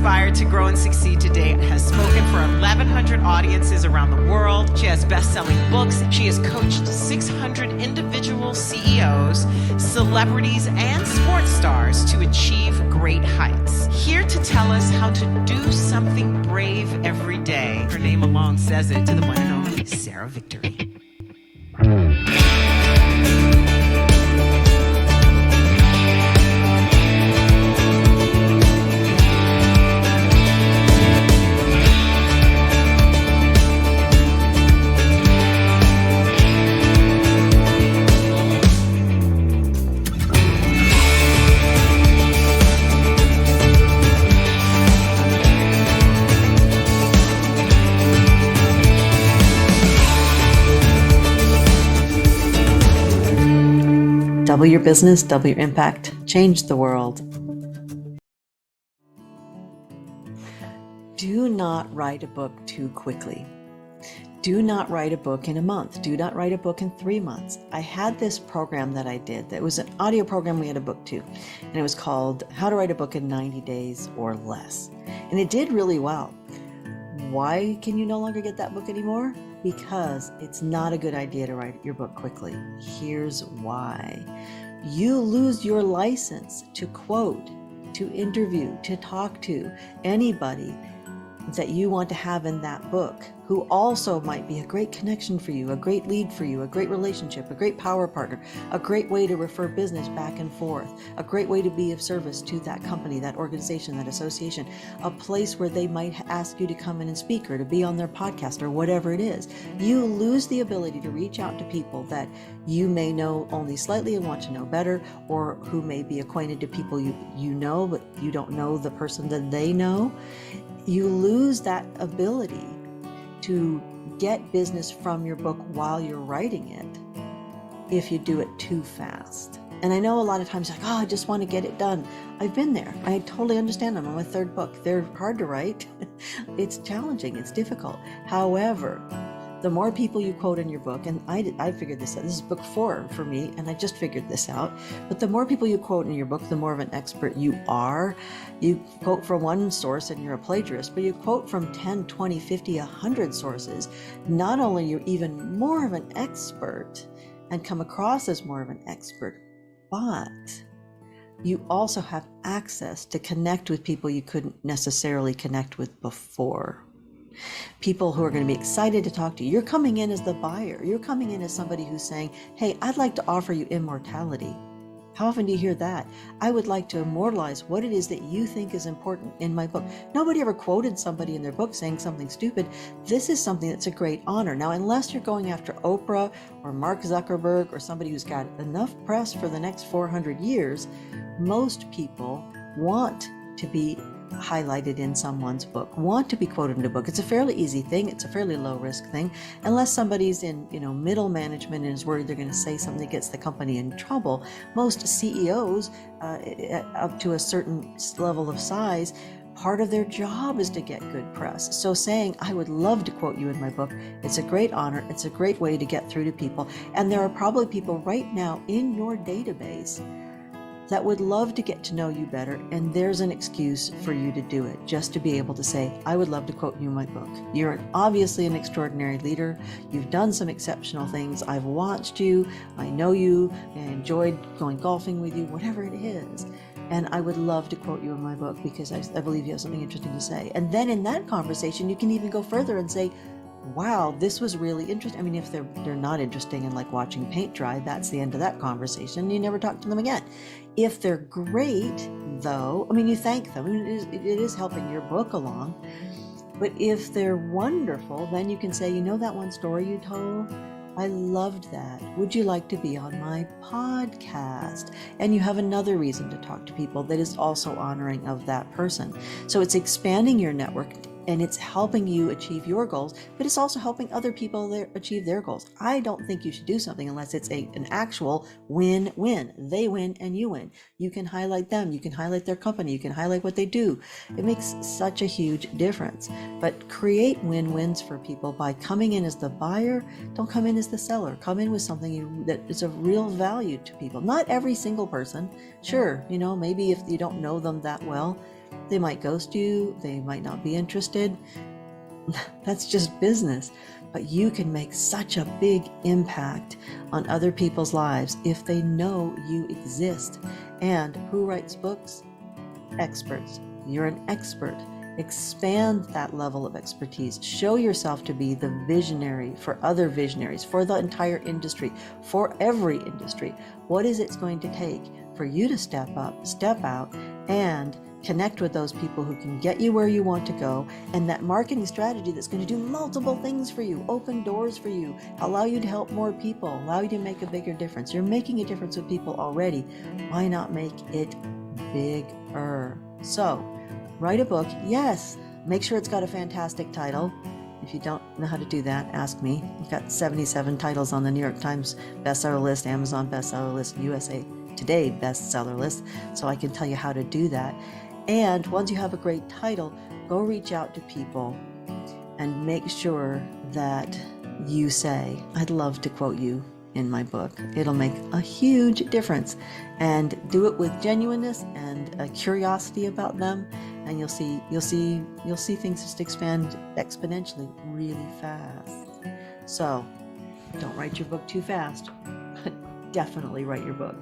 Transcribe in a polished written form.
inspired to grow and succeed to date, has spoken for 1,100 audiences around the world. She has best-selling books. She has coached 600 individual CEOs, celebrities, and sports stars to achieve great heights. Here to tell us how to do something brave every day. Her name alone says it, to the one and only Sarah Victory. Double your business, double your impact, change the world. Do not write a book too quickly. Do not write a book in a month. Do not write a book in 3 months. I had this program that I did. That was an audio program we had a book too. And it was called How to Write a Book in 90 Days or Less. And it did really well. Why can you no longer get that book anymore? Because it's not a good idea to write your book quickly. Here's why. You lose your license to quote, to interview, to talk to anybody that you want to have in that book, who also might be a great connection for you, a great lead for you, a great relationship, a great power partner, a great way to refer business back and forth, a great way to be of service to that company, that organization, that association, a place where they might ask you to come in and speak or to be on their podcast or whatever it is. You lose the ability to reach out to people that you may know only slightly and want to know better, or who may be acquainted to people you know, but you don't know the person that they know. You lose that ability to get business from your book while you're writing it if you do it too fast. And I know a lot of times like, oh, I just want to get it done. I've been there. I totally understand them. I'm on my third book. They're hard to write. It's challenging. It's difficult. However, the more people you quote in your book, and I figured this out, this is book 4 for me, and I just figured this out, but the more people you quote in your book, the more of an expert you are. You quote from one source and you're a plagiarist, but you quote from 10, 20, 50, 100 sources. Not only you're even more of an expert and come across as more of an expert, but you also have access to connect with people you couldn't necessarily connect with before. People who are going to be excited to talk to you. You're coming in as the buyer. You're coming in as somebody who's saying, hey, I'd like to offer you immortality. How often do you hear that? I would like to immortalize what it is that you think is important in my book. Nobody ever quoted somebody in their book saying something stupid. This is something that's a great honor. Now, unless you're going after Oprah or Mark Zuckerberg or somebody who's got enough press for the next 400 years, most people want to be highlighted in someone's book, want to be quoted in a book. It's a fairly easy thing. It's a fairly low risk thing. Unless somebody's in, middle management and is worried they're going to say something that gets the company in trouble. Most CEOs, up to a certain level of size, part of their job is to get good press. So saying, I would love to quote you in my book, it's a great honor. It's a great way to get through to people. And there are probably people right now in your database that would love to get to know you better, and there's an excuse for you to do it, just to be able to say, I would love to quote you in my book. You're obviously an extraordinary leader. You've done some exceptional things. I've watched you. I know you. I enjoyed going golfing with you, whatever it is. And I would love to quote you in my book because I believe you have something interesting to say. And then in that conversation, you can even go further and say, wow, this was really interesting. I mean, if they're not interesting and like watching paint dry, that's the end of that conversation. You never talk to them again. If they're great, though, I mean, you thank them. I mean, it is helping your book along. But if they're wonderful, then you can say, that one story you told? I loved that. Would you like to be on my podcast? And you have another reason to talk to people that is also honoring of that person. So it's expanding your network, and it's helping you achieve your goals, but it's also helping other people achieve their goals. I don't think you should do something unless it's an actual win-win. They win and you win. You can highlight them. You can highlight their company. You can highlight what they do. It makes such a huge difference. But create win-wins for people by coming in as the buyer. Don't come in as the seller. Come in with something that is of real value to people. Not every single person. Sure, maybe if you don't know them that well, They might ghost you, they might not be interested. That's just business. But you can make such a big impact on other people's lives if they know you exist. And who writes books? Experts. You're an expert. Expand that level of expertise. Show yourself to be the visionary for other visionaries, for the entire industry, for every industry. What is it going to take for you to step up, step out, and connect with those people who can get you where you want to go, and that marketing strategy that's going to do multiple things for you, open doors for you, allow you to help more people, allow you to make a bigger difference. You're making a difference with people already. Why not make it bigger? So, write a book, yes. Make sure it's got a fantastic title. If you don't know how to do that, ask me. We've got 77 titles on the New York Times bestseller list, Amazon bestseller list, USA Today bestseller list, so I can tell you how to do that. And once you have a great title, go reach out to people and make sure that you say, I'd love to quote you in my book. It'll make a huge difference. And do it with genuineness and a curiosity about them, and you'll see things just expand exponentially really fast. So don't write your book too fast, but definitely write your book.